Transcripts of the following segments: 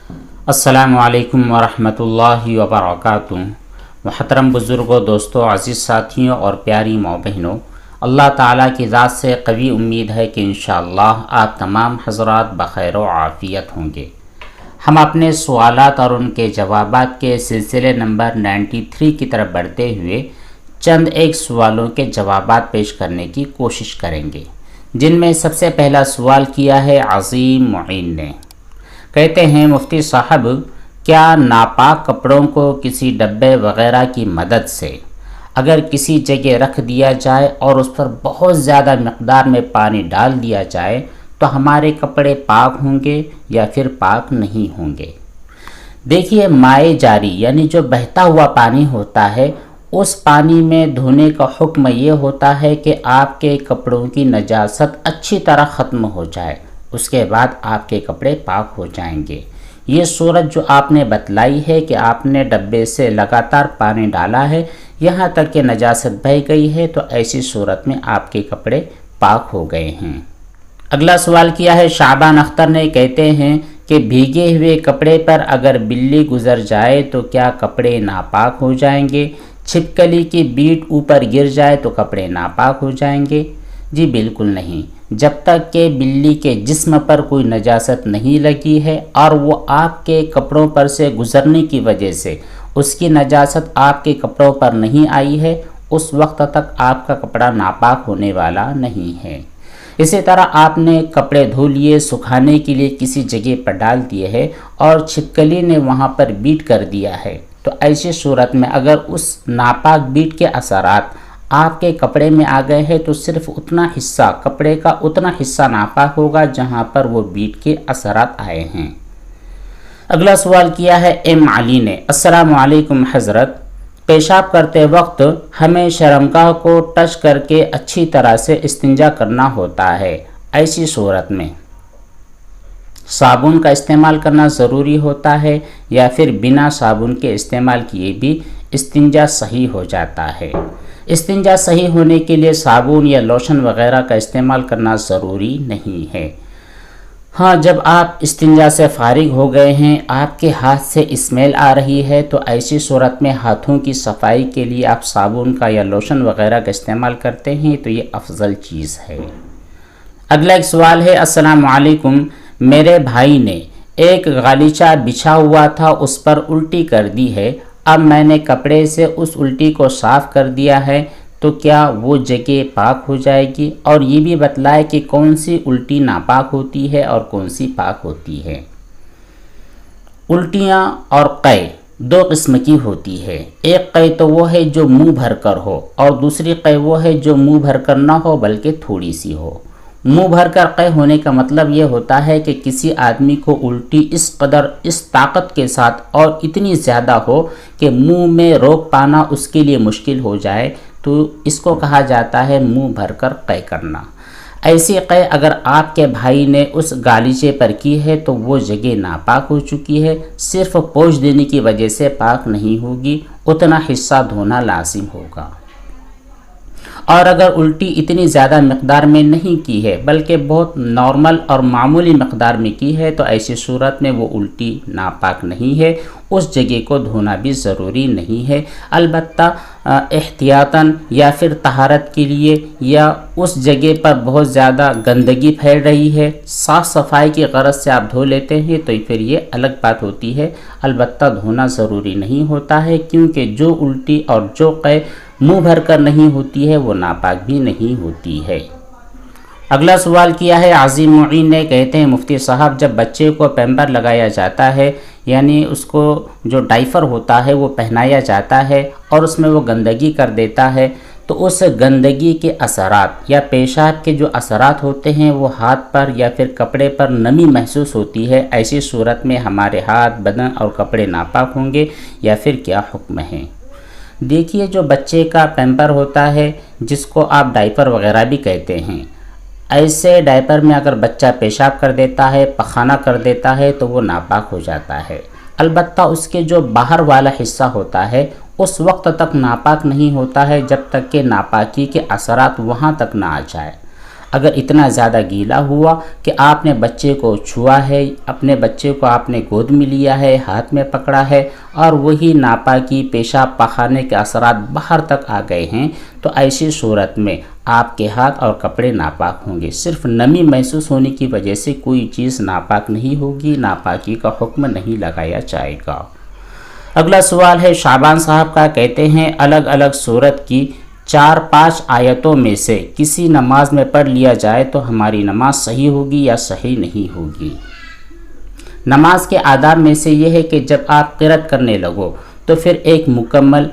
السلام علیکم ورحمۃ اللہ وبرکاتہ۔ محترم بزرگوں، دوستوں، عزیز ساتھیوں اور پیاری ماں بہنوں، اللہ تعالیٰ کی ذات سے قوی امید ہے کہ انشاءاللہ آپ تمام حضرات بخیر و عافیت ہوں گے۔ ہم اپنے سوالات اور ان کے جوابات کے سلسلے نمبر 93 کی طرف بڑھتے ہوئے چند ایک سوالوں کے جوابات پیش کرنے کی کوشش کریں گے، جن میں سب سے پہلا سوال کیا ہے عظیم معین نے۔ کہتے ہیں مفتی صاحب، کیا ناپاک کپڑوں کو کسی ڈبے وغیرہ کی مدد سے اگر کسی جگہ رکھ دیا جائے اور اس پر بہت زیادہ مقدار میں پانی ڈال دیا جائے تو ہمارے کپڑے پاک ہوں گے یا پھر پاک نہیں ہوں گے؟ دیکھیے، مائع جاری یعنی جو بہتا ہوا پانی ہوتا ہے، اس پانی میں دھونے کا حکم یہ ہوتا ہے کہ آپ کے کپڑوں کی نجاست اچھی طرح ختم ہو جائے، اس کے بعد آپ کے کپڑے پاک ہو جائیں گے۔ یہ صورت جو آپ نے بتلائی ہے کہ آپ نے ڈبے سے لگاتار پانی ڈالا ہے یہاں تک کہ نجاست بہہ گئی ہے، تو ایسی صورت میں آپ کے کپڑے پاک ہو گئے ہیں۔ اگلا سوال کیا ہے شعبان اختر نے۔ کہتے ہیں کہ بھیگے ہوئے کپڑے پر اگر بلی گزر جائے تو کیا کپڑے ناپاک ہو جائیں گے؟ چھپکلی کی بیٹ اوپر گر جائے تو کپڑے ناپاک ہو جائیں گے؟ جی بالکل نہیں، جب تک کہ بلی کے جسم پر کوئی نجاست نہیں لگی ہے اور وہ آپ کے کپڑوں پر سے گزرنے کی وجہ سے اس کی نجاست آپ کے کپڑوں پر نہیں آئی ہے، اس وقت تک آپ کا کپڑا ناپاک ہونے والا نہیں ہے۔ اسی طرح آپ نے کپڑے دھو لیے، سکھانے کے لیے کسی جگہ پر ڈال دیے ہے اور چھپکلی نے وہاں پر بیٹ کر دیا ہے، تو ایسی صورت میں اگر اس ناپاک بیٹ کے اثرات آپ کے کپڑے میں آ گئے ہیں تو صرف اتنا حصہ، کپڑے کا اتنا حصہ ناپاک ہوگا جہاں پر وہ بیٹ کے اثرات آئے ہیں۔ اگلا سوال کیا ہے ایم علی نے۔ السلام علیکم حضرت، پیشاب کرتے وقت ہمیں شرمگاہ کو ٹچ کر کے اچھی طرح سے استنجا کرنا ہوتا ہے، ایسی صورت میں صابن کا استعمال کرنا ضروری ہوتا ہے یا پھر بنا صابن کے استعمال کیے بھی استنجا صحیح ہو جاتا ہے؟ استنجا صحیح ہونے کے لیے صابن یا لوشن وغیرہ کا استعمال کرنا ضروری نہیں ہے۔ ہاں، جب آپ استنجا سے فارغ ہو گئے ہیں، آپ کے ہاتھ سے اسمیل آ رہی ہے، تو ایسی صورت میں ہاتھوں کی صفائی کے لیے آپ صابن کا یا لوشن وغیرہ کا استعمال کرتے ہیں تو یہ افضل چیز ہے۔ اگلا ایک سوال ہے السلام علیکم، میرے بھائی نے ایک غالیچہ بچھا ہوا تھا، اس پر الٹی کر دی ہے، اب میں نے کپڑے سے اس الٹی کو صاف کر دیا ہے، تو کیا وہ جگہ پاک ہو جائے گی؟ اور یہ بھی بتلائے کہ کون سی الٹی ناپاک ہوتی ہے اور کون سی پاک ہوتی ہے؟ الٹیاں اور قے دو قسم کی ہوتی ہے۔ ایک قے تو وہ ہے جو منہ بھر کر ہو، اور دوسری قے وہ ہے جو منہ بھر کر نہ ہو بلکہ تھوڑی سی ہو۔ منہ بھر کر قے ہونے کا مطلب یہ ہوتا ہے کہ کسی آدمی کو الٹی اس قدر، اس طاقت کے ساتھ اور اتنی زیادہ ہو کہ منہ میں روک پانا اس کے لیے مشکل ہو جائے، تو اس کو کہا جاتا ہے منہ بھر کر قے کرنا۔ ایسی قے اگر آپ کے بھائی نے اس گالیچے پر کی ہے تو وہ جگہ ناپاک ہو چکی ہے، صرف پوچھ دینے کی وجہ سے پاک نہیں ہوگی، اتنا حصہ دھونا لازم ہوگا۔ اور اگر الٹی اتنی زیادہ مقدار میں نہیں کی ہے بلکہ بہت نارمل اور معمولی مقدار میں کی ہے تو ایسی صورت میں وہ الٹی ناپاک نہیں ہے، اس جگہ کو دھونا بھی ضروری نہیں ہے۔ البتہ احتیاطاً یا پھر طہارت کے لیے، یا اس جگہ پر بہت زیادہ گندگی پھیل رہی ہے، صاف صفائی کی غرض سے آپ دھو لیتے ہیں تو پھر یہ الگ بات ہوتی ہے، البتہ دھونا ضروری نہیں ہوتا ہے، کیونکہ جو الٹی اور جو قے منہ بھر کر نہیں ہوتی ہے وہ ناپاک بھی نہیں ہوتی ہے۔ اگلا سوال کیا ہے عظیم معین نے۔ کہتے ہیں مفتی صاحب، جب بچے کو پیمپر لگایا جاتا ہے، یعنی اس کو جو ڈائپر ہوتا ہے وہ پہنایا جاتا ہے اور اس میں وہ گندگی کر دیتا ہے، تو اس گندگی کے اثرات یا پیشاب کے جو اثرات ہوتے ہیں وہ ہاتھ پر یا پھر کپڑے پر نمی محسوس ہوتی ہے، ایسی صورت میں ہمارے ہاتھ، بدن اور کپڑے ناپاک ہوں گے یا پھر کیا حکم ہے؟ دیکھیے، جو بچے کا پیمپر ہوتا ہے، جس کو آپ ڈائپر وغیرہ بھی کہتے ہیں، ایسے ڈائپر میں اگر بچہ پیشاب کر دیتا ہے، پخانہ کر دیتا ہے تو وہ ناپاک ہو جاتا ہے۔ البتہ اس کے جو باہر والا حصہ ہوتا ہے اس وقت تک ناپاک نہیں ہوتا ہے جب تک کہ ناپاکی کے اثرات وہاں تک نہ آ جائے۔ اگر اتنا زیادہ گیلا ہوا کہ آپ نے بچے کو چھوا ہے، اپنے بچے کو آپ نے گود میں لیا ہے، ہاتھ میں پکڑا ہے، اور وہی ناپاکی پیشاب پخانے کے اثرات باہر تک آ گئے ہیں، تو ایسی صورت میں آپ کے ہاتھ اور کپڑے ناپاک ہوں گے۔ صرف نمی محسوس ہونے کی وجہ سے کوئی چیز ناپاک نہیں ہوگی، ناپاکی کا حکم نہیں لگایا جائے گا۔ اگلا سوال ہے شعبان صاحب کا، کہتے ہیں الگ الگ سورت کی 4-5 آیتوں میں سے کسی نماز میں پڑھ لیا جائے تو ہماری نماز صحیح ہوگی یا صحیح نہیں ہوگی؟ نماز کے آداب میں سے یہ ہے کہ جب آپ قرأت کرنے لگو تو پھر ایک مکمل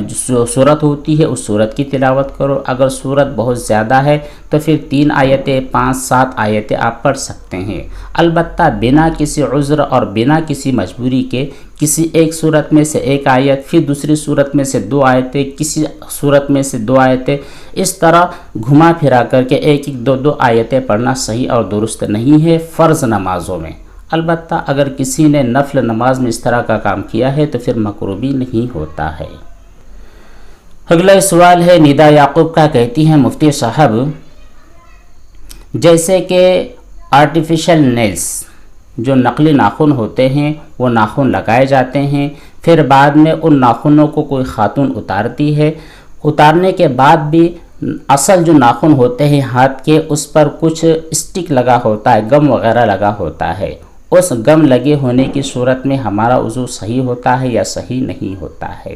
جو صورت ہوتی ہے اس صورت کی تلاوت کرو۔ اگر صورت بہت زیادہ ہے تو پھر 3 آیتیں 5-7 آیتیں آپ پڑھ سکتے ہیں، البتہ بنا کسی عذر اور بنا کسی مجبوری کے کسی ایک صورت میں سے 1 آیت، پھر دوسری صورت میں سے 2 آیتیں، کسی صورت میں سے 2 آیتیں، اس طرح گھما پھرا کر کے 1-2 آیتیں پڑھنا صحیح اور درست نہیں ہے فرض نمازوں میں۔ البتہ اگر کسی نے نفل نماز میں اس طرح کا کام کیا ہے تو پھر مکروہ بھی نہیں ہوتا ہے۔ اگلا سوال ہے ندا یعقوب کا، کہتی ہیں مفتی صاحب جیسے کہ آرٹیفیشل نیلز جو نقلی ناخن ہوتے ہیں وہ ناخن لگائے جاتے ہیں، پھر بعد میں ان ناخنوں کو کوئی خاتون اتارتی ہے، اتارنے کے بعد بھی اصل جو ناخن ہوتے ہیں ہاتھ کے اس پر کچھ اسٹک لگا ہوتا ہے، گم وغیرہ لگا ہوتا ہے، اس گم لگے ہونے کی صورت میں ہمارا وضو صحیح ہوتا ہے یا صحیح نہیں ہوتا ہے؟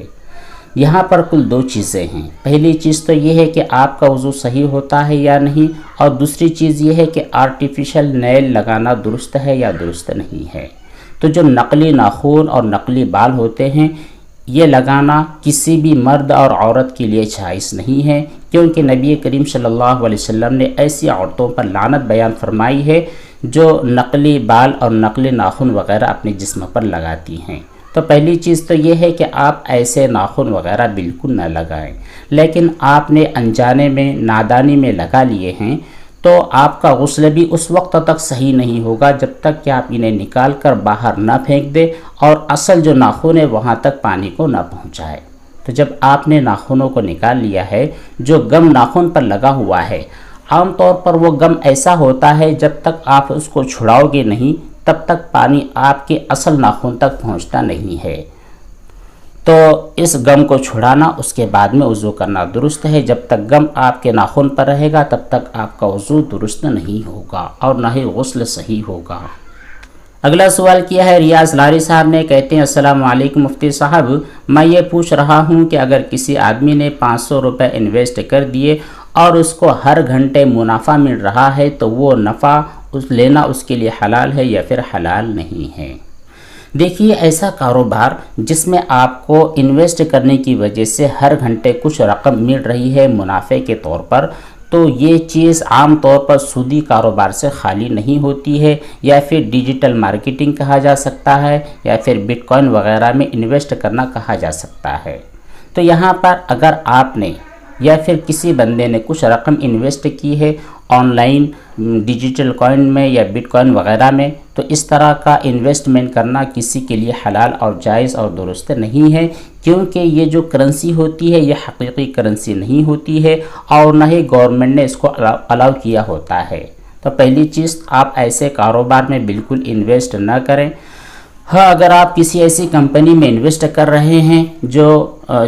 یہاں پر کل 2 چیزیں ہیں۔ پہلی چیز تو یہ ہے کہ آپ کا وضو صحیح ہوتا ہے یا نہیں، اور دوسری چیز یہ ہے کہ آرٹیفیشل نیل لگانا درست ہے یا درست نہیں ہے۔ تو جو نقلی ناخن اور نقلی بال ہوتے ہیں یہ لگانا کسی بھی مرد اور عورت کے لیے جائز نہیں ہے، کیونکہ نبی کریم صلی اللہ علیہ وسلم نے ایسی عورتوں پر لعنت بیان فرمائی ہے جو نقلی بال اور نقلی ناخن وغیرہ اپنے جسم پر لگاتی ہیں۔ تو پہلی چیز تو یہ ہے کہ آپ ایسے ناخن وغیرہ بالکل نہ لگائیں، لیکن آپ نے انجانے میں نادانی میں لگا لیے ہیں تو آپ کا غسل بھی اس وقت تک صحیح نہیں ہوگا جب تک کہ آپ انہیں نکال کر باہر نہ پھینک دیں اور اصل جو ناخن ہے وہاں تک پانی کو نہ پہنچائے۔ تو جب آپ نے ناخنوں کو نکال لیا ہے، جو گم ناخن پر لگا ہوا ہے، عام طور پر وہ گم ایسا ہوتا ہے جب تک آپ اس کو چھڑاؤ گے نہیں تب تک پانی آپ کے اصل ناخن تک پہنچتا نہیں ہے۔ تو اس غم کو چھڑانا اس کے بعد میں وضو کرنا درست ہے۔ جب تک غم آپ کے ناخن پر رہے گا تب تک آپ کا وضو درست نہیں ہوگا اور نہ ہی غسل صحیح ہوگا۔ اگلا سوال کیا ہے ریاض لاری صاحب نے، کہتے ہیں السلام علیکم مفتی صاحب، میں یہ پوچھ رہا ہوں کہ اگر کسی آدمی نے 500 روپے انویسٹ کر دیے اور اس کو ہر گھنٹے منافع مل رہا ہے تو وہ نفع لینا اس کے لیے حلال ہے یا پھر حلال نہیں ہے؟ دیکھیے ایسا کاروبار جس میں آپ کو انویسٹ کرنے کی وجہ سے ہر گھنٹے کچھ رقم مل رہی ہے منافع کے طور پر، تو یہ چیز عام طور پر سودی کاروبار سے خالی نہیں ہوتی ہے، یا پھر ڈیجیٹل مارکیٹنگ کہا جا سکتا ہے، یا پھر بٹ کوائن وغیرہ میں انویسٹ کرنا کہا جا سکتا ہے۔ تو یہاں پر اگر آپ نے یا پھر کسی بندے نے کچھ رقم انویسٹ کی ہے آن لائن ڈیجیٹل کوائن میں یا بٹ کوائن وغیرہ میں، تو اس طرح کا انویسٹمنٹ کرنا کسی کے لیے حلال اور جائز اور درست نہیں ہے، کیونکہ یہ جو کرنسی ہوتی ہے یہ حقیقی کرنسی نہیں ہوتی ہے اور نہ ہی گورنمنٹ نے اس کو الاؤ کیا ہوتا ہے۔ تو پہلی چیز آپ ایسے کاروبار میں بالکل انویسٹ نہ کریں۔ ہاں اگر آپ کسی ایسی کمپنی میں انویسٹ کر رہے ہیں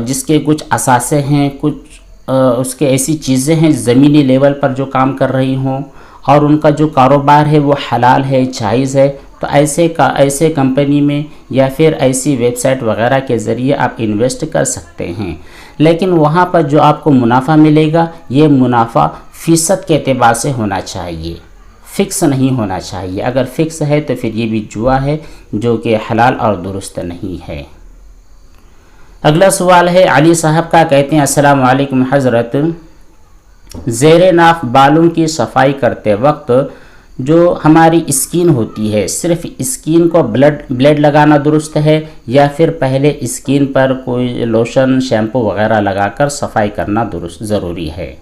جس کے کچھ اثاثے ہیں، کچھ اس کے ایسی چیزیں ہیں زمینی لیول پر جو کام کر رہی ہوں اور ان کا جو کاروبار ہے وہ حلال ہے، جائز ہے، تو ایسے کمپنی میں یا پھر ایسی ویب سائٹ وغیرہ کے ذریعے آپ انویسٹ کر سکتے ہیں، لیکن وہاں پر جو آپ کو منافع ملے گا یہ منافع فیصد کے اعتبار سے ہونا چاہیے، فکس نہیں ہونا چاہیے۔ اگر فکس ہے تو پھر یہ بھی جوا ہے جو کہ حلال اور درست نہیں ہے۔ اگلا سوال ہے علی صاحب کا، کہتے ہیں السلام علیکم حضرت، زیر ناف بالوں کی صفائی کرتے وقت جو ہماری اسکین ہوتی ہے صرف اسکین کو بلیڈ لگانا درست ہے یا پھر پہلے اسکین پر کوئی لوشن شیمپو وغیرہ لگا کر صفائی کرنا درست ضروری ہے؟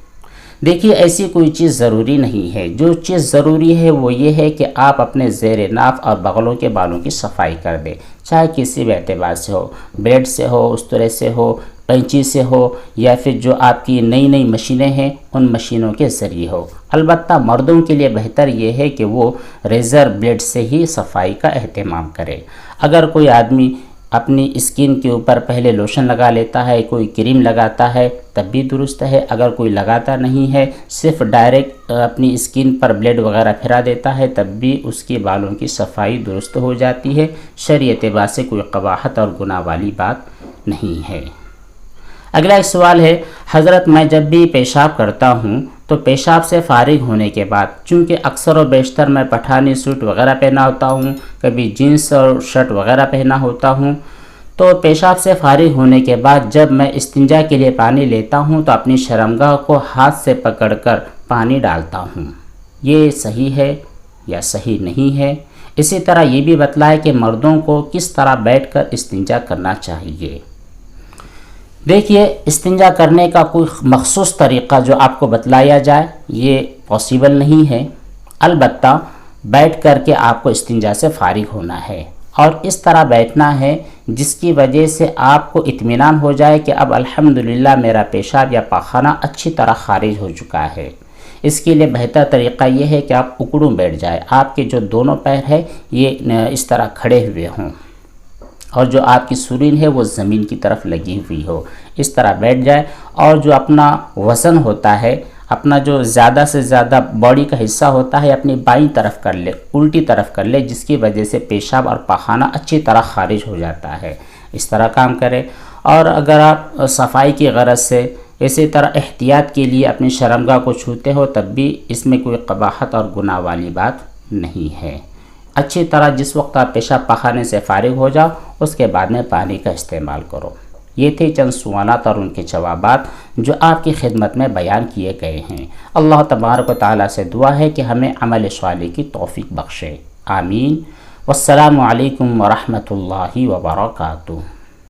دیکھیے ایسی کوئی چیز ضروری نہیں ہے، جو چیز ضروری ہے وہ یہ ہے کہ آپ اپنے زیر ناف اور بغلوں کے بالوں کی صفائی کر دیں، چاہے کسی بھی اعتبار سے ہو، بلیڈ سے ہو، استرے سے ہو، قینچی سے ہو یا پھر جو آپ کی نئی نئی مشینیں ہیں ان مشینوں کے ذریعے ہو۔ البتہ مردوں کے لیے بہتر یہ ہے کہ وہ ریزر بلیڈ سے ہی صفائی کا اہتمام کرے۔ اگر کوئی آدمی اپنی اسکن کے اوپر پہلے لوشن لگا لیتا ہے، کوئی کریم لگاتا ہے تب بھی درست ہے، اگر کوئی لگاتا نہیں ہے صرف ڈائریکٹ اپنی اسکن پر بلیڈ وغیرہ پھرا دیتا ہے تب بھی اس کے بالوں کی صفائی درست ہو جاتی ہے، شرعی اعتبار سے کوئی قباحت اور گناہ والی بات نہیں ہے۔ اگلا ایک سوال ہے، حضرت میں جب بھی پیشاب کرتا ہوں تو پیشاب سے فارغ ہونے کے بعد، چونکہ اکثر و بیشتر میں پٹھانی سوٹ وغیرہ پہنا ہوتا ہوں، کبھی جینس اور شرٹ وغیرہ پہنا ہوتا ہوں، تو پیشاب سے فارغ ہونے کے بعد جب میں استنجا کے لیے پانی لیتا ہوں تو اپنی شرمگاہ کو ہاتھ سے پکڑ کر پانی ڈالتا ہوں، یہ صحیح ہے یا صحیح نہیں ہے؟ اسی طرح یہ بھی بتلائے کہ مردوں کو کس طرح بیٹھ کر استنجا کرنا چاہیے۔ دیکھیے، استنجا کرنے کا کوئی مخصوص طریقہ جو آپ کو بتلایا جائے یہ پاسبل نہیں ہے، البتہ بیٹھ کر کے آپ کو استنجا سے فارغ ہونا ہے اور اس طرح بیٹھنا ہے جس کی وجہ سے آپ کو اطمینان ہو جائے کہ اب الحمدللہ میرا پیشاب یا پاخانہ اچھی طرح خارج ہو چکا ہے۔ اس کے لیے بہتر طریقہ یہ ہے کہ آپ اکڑوں بیٹھ جائے، آپ کے جو دونوں پیر ہیں یہ اس طرح کھڑے ہوئے ہوں اور جو آپ کی سرین ہے وہ زمین کی طرف لگی ہوئی ہو، اس طرح بیٹھ جائے اور جو اپنا وزن ہوتا ہے، اپنا جو زیادہ سے زیادہ باڈی کا حصہ ہوتا ہے اپنی بائیں طرف کر لے، الٹی طرف کر لے، جس کی وجہ سے پیشاب اور پاخانہ اچھی طرح خارج ہو جاتا ہے، اس طرح کام کرے۔ اور اگر آپ صفائی کی غرض سے اسی طرح احتیاط کے لیے اپنی شرمگاہ کو چھوتے ہو تب بھی اس میں کوئی قباحت اور گناہ والی بات نہیں ہے۔ اچھی طرح جس وقت آپ پیشاب پاخانے سے فارغ ہو جاؤ اس کے بعد میں پانی کا استعمال کرو۔ یہ تھے چند سوالات اور ان کے جوابات جو آپ کی خدمت میں بیان کیے گئے ہیں۔ اللہ تبارک و تعالیٰ سے دعا ہے کہ ہمیں عمل صالح کی توفیق بخشے، آمین۔ والسلام علیکم ورحمۃ اللہ وبرکاتہ۔